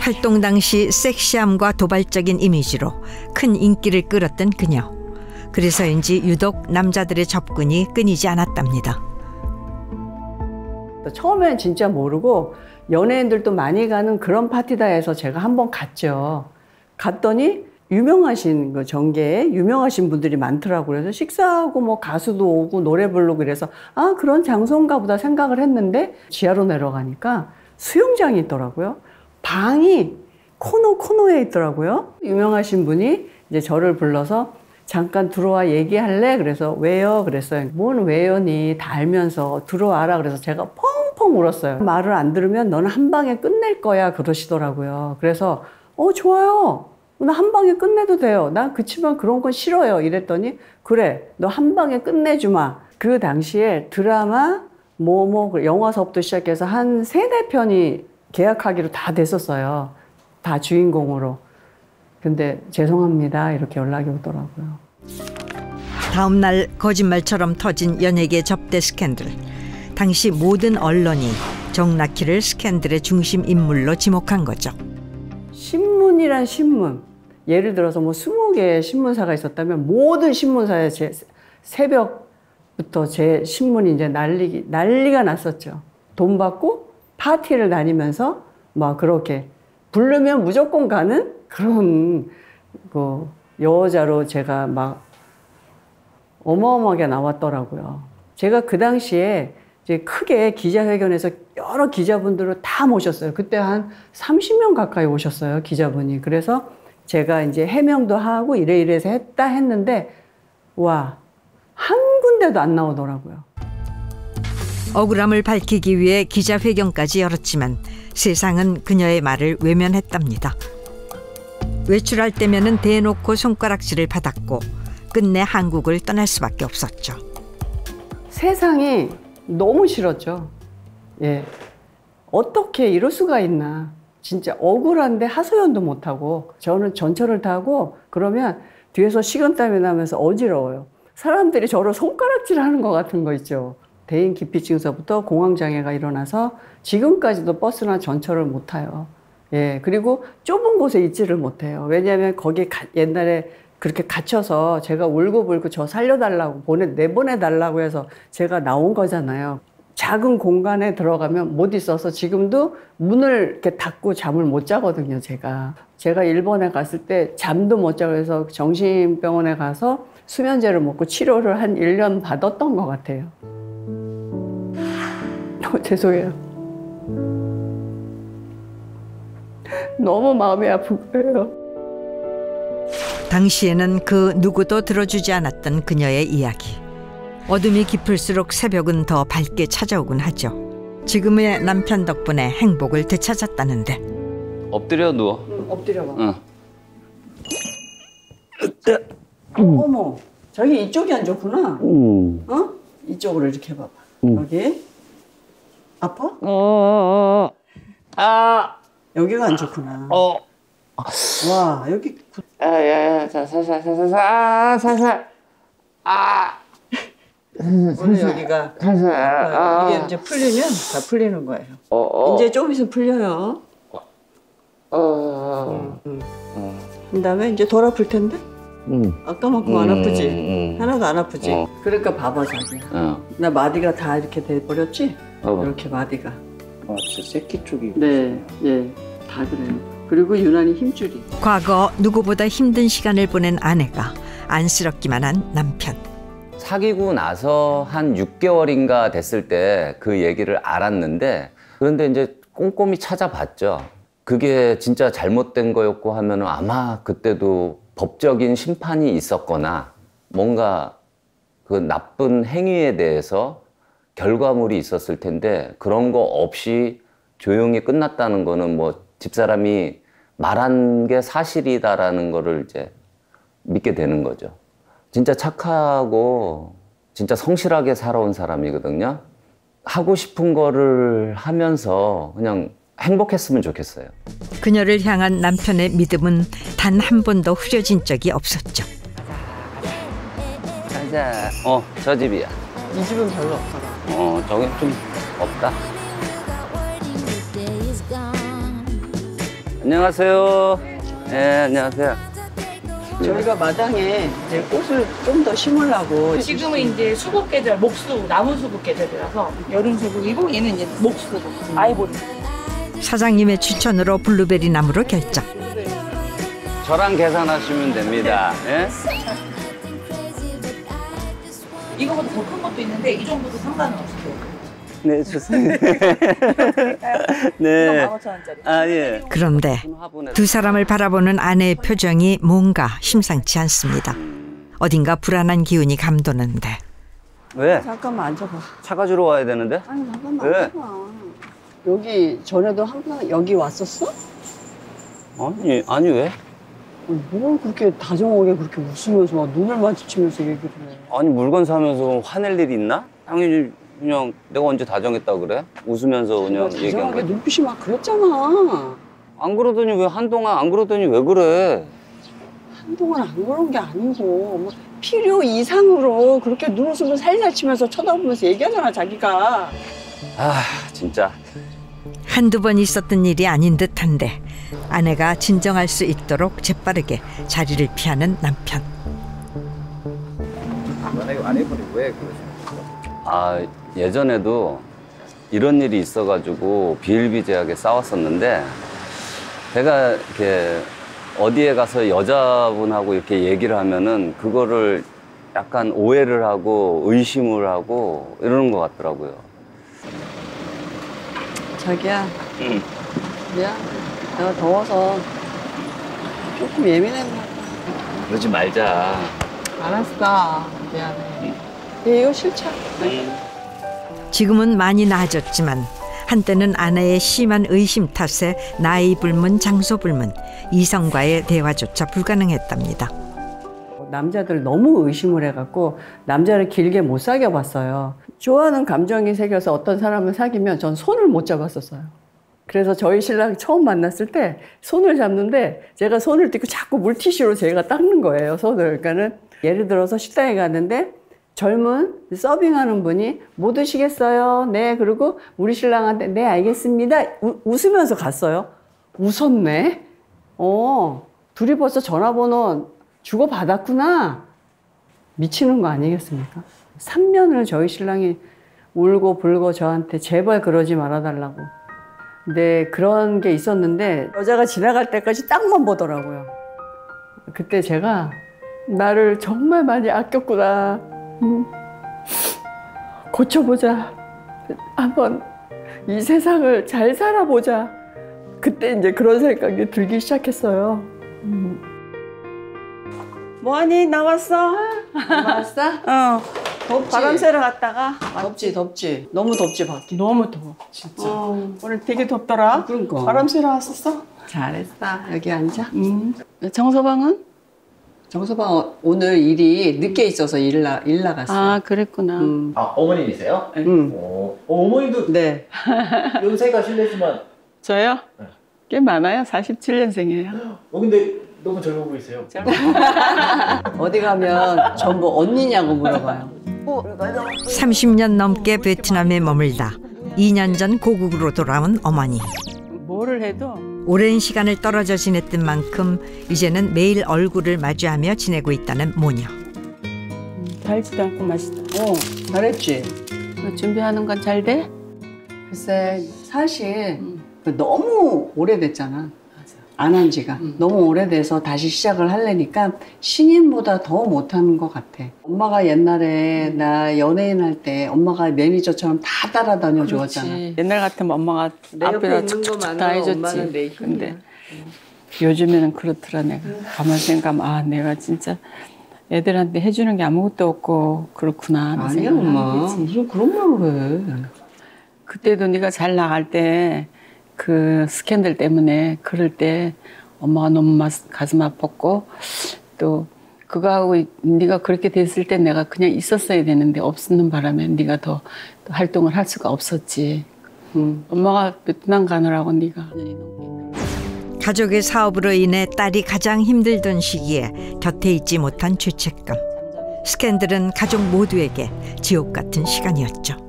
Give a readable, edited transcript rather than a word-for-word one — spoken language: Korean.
활동 당시 섹시함과 도발적인 이미지로 큰 인기를 끌었던 그녀. 그래서인지 유독 남자들의 접근이 끊이지 않았답니다. 처음엔 진짜 모르고 연예인들도 많이 가는 그런 파티다 해서 제가 한번 갔죠. 갔더니 유명하신 그 전계에 유명하신 분들이 많더라고요. 그래서 식사하고 뭐 가수도 오고 노래 부르고 그래서 아 그런 장소인가 보다 생각을 했는데 지하로 내려가니까 수영장이 있더라고요. 방이 코너에 있더라고요. 유명하신 분이 이제 저를 불러서 잠깐 들어와 얘기할래? 그래서 왜요? 그랬어요. 뭔 왜요니? 다 알면서 들어와라. 그래서 제가 펑펑 울었어요. 말을 안 들으면 너는 한 방에 끝낼 거야. 그러시더라고요. 그래서 좋아요. 나 한 방에 끝내도 돼요. 난 그치만 그런 건 싫어요. 이랬더니 그래 너 한 방에 끝내주마. 그 당시에 드라마 영화서부터 시작해서 한 3-4편이 계약하기로 다 됐었어요. 다 주인공으로. 근데 죄송합니다 이렇게 연락이 오더라고요. 다음 날 거짓말처럼 터진 연예계 접대 스캔들. 당시 모든 언론이 정낙희를 스캔들의 중심 인물로 지목한 거죠. 신문이란 신문. 예를 들어서 뭐 20개의 신문사가 있었다면 모든 신문사에 새벽부터 제 신문이 이제 난리가 났었죠. 돈 받고 파티를 다니면서 막 그렇게 부르면 무조건 가는 그런 그 여자로 제가 막 어마어마하게 나왔더라고요. 제가 그 당시에 이제 크게 기자회견에서 여러 기자분들을 다 모셨어요. 그때 한 30명 가까이 오셨어요, 기자분이. 그래서 제가 이제 해명도 하고 이래서 했는데 와, 한 군데도 안 나오더라고요. 억울함을 밝히기 위해 기자회견까지 열었지만 세상은 그녀의 말을 외면했답니다. 외출할 때면은 대놓고 손가락질을 받았고 끝내 한국을 떠날 수밖에 없었죠. 세상이 너무 싫었죠. 예, 어떻게 이럴 수가 있나. 진짜 억울한데 하소연도 못하고 저는 전철을 타고 그러면 뒤에서 식은땀이 나면서 어지러워요. 사람들이 저를 손가락질하는 것 같은 거 있죠. 대인 기피증서부터 공황장애가 일어나서 지금까지도 버스나 전철을 못 타요. 예, 그리고 좁은 곳에 있지를 못해요. 왜냐하면 거기 옛날에 그렇게 gat혀서 제가 울고불고 저 살려달라고 내보내달라고 해서 제가 나온 거잖아요. 작은 공간에 들어가면 못 있어서 지금도 문을 이렇게 닫고 잠을 못 자거든요, 제가. 제가 일본에 갔을 때 잠도 못 자고 해서 정신병원에 가서 수면제를 먹고 치료를 한 1년 받았던 것 같아요. 죄송해요. 너무 마음이 아픈 거예요. 당시에는 그 누구도 들어주지 않았던 그녀의 이야기. 어둠이 깊을수록 새벽은 더 밝게 찾아오곤 하죠. 지금의 남편 덕분에 행복을 되찾았다는데. 엎드려 누워. 응, 엎드려봐. 응. 어머, 저기 이쪽이 안 좋구나. 어? 이쪽으로 이렇게 해봐봐. 여기. 아파? 여기가 안 좋구나. 와, 여기. 살살. 오늘 여기가 이게 이제 풀리면 다 풀리는 거예요. 이제 좀 있으면 풀려요. 그 다음에 이제 덜 아플 텐데? 아까만큼 안 아프지? 하나도 안 아프지? 그러니까 봐봐, 자기야. 나 마디가 다 이렇게 돼버렸지? 이렇게 마디가. 진짜 새끼 쪽이. 네, 예, 다 그래요. 그리고 유난히 힘줄이. 과거 누구보다 힘든 시간을 보낸 아내가 안쓰럽기만 한 남편. 사귀고 나서 한 6개월인가 됐을 때 그 얘기를 알았는데, 그런데 이제 꼼꼼히 찾아봤죠. 그게 진짜 잘못된 거였고 하면 아마 그때도 법적인 심판이 있었거나 뭔가 그 나쁜 행위에 대해서 결과물이 있었을 텐데, 그런 거 없이 조용히 끝났다는 거는 뭐 집사람이 말한 게 사실이다라는 거를 이제 믿게 되는 거죠. 진짜 착하고 진짜 성실하게 살아온 사람이거든요. 하고 싶은 거를 하면서 그냥 행복했으면 좋겠어요. 그녀를 향한 남편의 믿음은 단 한 번도 흐려진 적이 없었죠. 가자. 저 집이야. 이 집은 별로 없더라. 저긴 좀 없다. 안녕하세요. 네, 안녕하세요. 저희가 마당에 이제 꽃을 좀 더 심으려고. 지금은 이제 수국 계절, 목수, 나무 수국 계절이라서 여름 수국이고 얘는 이제 목수국, 아이보리. 사장님의 추천으로 블루베리 나무로 결정. 저랑 계산하시면 됩니다. 예? 이거보다 더 큰 것도 있는데 이 정도도 상관은 없어요. 네, 좋습니다. 네. 15,000원짜리. 아, 예. 그런데 두 사람을 바라보는 아내의 표정이 뭔가 심상치 않습니다. 어딘가 불안한 기운이 감도는데. 왜? 잠깐만 앉아봐. 차가 주러 와야 되는데? 아니 잠깐만 왜? 앉아봐. 여기 전에도 항상 여기 왔었어? 아니 왜? 뭘 그렇게 다정하게 그렇게 웃으면서 막 눈을 마주치면서 얘기를 해. 아니 물건 사면서 화낼 일이 있나? 당연히 그냥 내가 언제 다정했다 그래? 웃으면서 그냥 얘기한 다정하게 거야. 눈빛이 막 그랬잖아. 안 그러더니 왜 한동안 안 그러더니 왜 그래? 한동안 안 그런 게 아니고 뭐 필요 이상으로 그렇게 눈웃음을 살살 치면서 쳐다보면서 얘기하잖아 자기가. 아 진짜. 한두 번 있었던 일이 아닌 듯한데 아내가 진정할 수 있도록 재빠르게 자리를 피하는 남편. 아내분이 왜 그러시는 거예요? 아 예전에도 이런 일이 있어가지고 비일비재하게 싸웠었는데 제가 이렇게 어디에 가서 여자분하고 이렇게 얘기를 하면은 그거를 약간 오해를 하고 의심을 하고 이러는 것 같더라고요. 자기야. 응. 미안. 내가 더워서 조금 예민했나 봐. 그러지 말자. 알았어. 미안해. 이거 싫죠? 지금은 많이 나아졌지만 한때는 아내의 심한 의심 탓에 나이 불문 장소 불문 이성과의 대화조차 불가능했답니다. 남자들 너무 의심을 해갖고 남자를 길게 못 사귀어봤어요. 좋아하는 감정이 생겨서 어떤 사람을 사귀면 전 손을 못 잡았었어요. 그래서 저희 신랑 처음 만났을 때 손을 잡는데 제가 손을 떼고 자꾸 물티슈로 제가 닦는 거예요, 손을. 그러니까는 예를 들어서 식당에 갔는데 젊은 서빙하는 분이 뭐 드시겠어요? 네. 그리고 우리 신랑한테 네 알겠습니다. 웃으면서 갔어요. 웃었네. 둘이 벌써 전화번호 주고받았구나. 미치는 거 아니겠습니까? 3년을 저희 신랑이 울고 불고 저한테 제발 그러지 말아달라고. 근데 그런 게 있었는데 여자가 지나갈 때까지 딱만 보더라고요. 그때 제가 나를 정말 많이 아꼈구나. 고쳐보자. 한번 이 세상을 잘 살아보자. 그때 이제 그런 생각이 들기 시작했어요. 뭐하니? 나왔어? 나왔어? 어. 덥지? 바람 쐬러 갔다가 덥지. 너무 덥지 밖에. 너무 더워 진짜. 오늘 되게 덥더라. 그러니까. 바람 쐬러 왔었어? 잘했어. 여기 앉아. 정서방은? 정서방 오늘 일이 늦게 있어서 일 나갔어. 아 그랬구나. 아, 어머님이세요? 응. 어머니도 네. 연세가 실례지만 저요? 네. 꽤 많아요. 47년생이에요. 근데 너무 젊어 보이세요. 어디 가면 전부 언니냐고 물어봐요. 30년 넘게 베트남에 머물다 2년 전 고국으로 돌아온 어머니. 뭐를 해도 오랜 시간을 떨어져 지냈던 만큼 이제는 매일 얼굴을 마주하며 지내고 있다는 모녀. 달지도 않고 맛있다. 잘했지? 준비하는 건 잘 돼? 글쎄 사실 너무 오래됐잖아. 안 한 지가. 너무 오래돼서 다시 시작을 하려니까 신인보다 더 못하는 것 같아. 엄마가 옛날에 나 연예인 할 때 엄마가 매니저처럼 다 따라다녀 주었잖아. 옛날 같으면 엄마가 내 옆에 앞에다 있는 툭툭툭 것만으로 다 해줬지. 엄마는 내 힘이야. 근데 요즘에는 그렇더라 내가. 가만 생각하면 아 내가 진짜 애들한테 해주는 게 아무것도 없고 그렇구나. 하는 아니야 생각을 엄마. 하게 되지. 무슨 그런 말을 해. 그때도 네가 잘 나갈 때 그 스캔들 때문에 그럴 때 엄마가 너무 가슴 아팠고 또 그거하고 네가 그렇게 됐을 때 내가 그냥 있었어야 되는데 없는 바람에 네가 더 활동을 할 수가 없었지. 엄마가 베트남 가느라고 네가 가족의 사업으로 인해 딸이 가장 힘들던 시기에 곁에 있지 못한 죄책감. 스캔들은 가족 모두에게 지옥 같은 시간이었죠.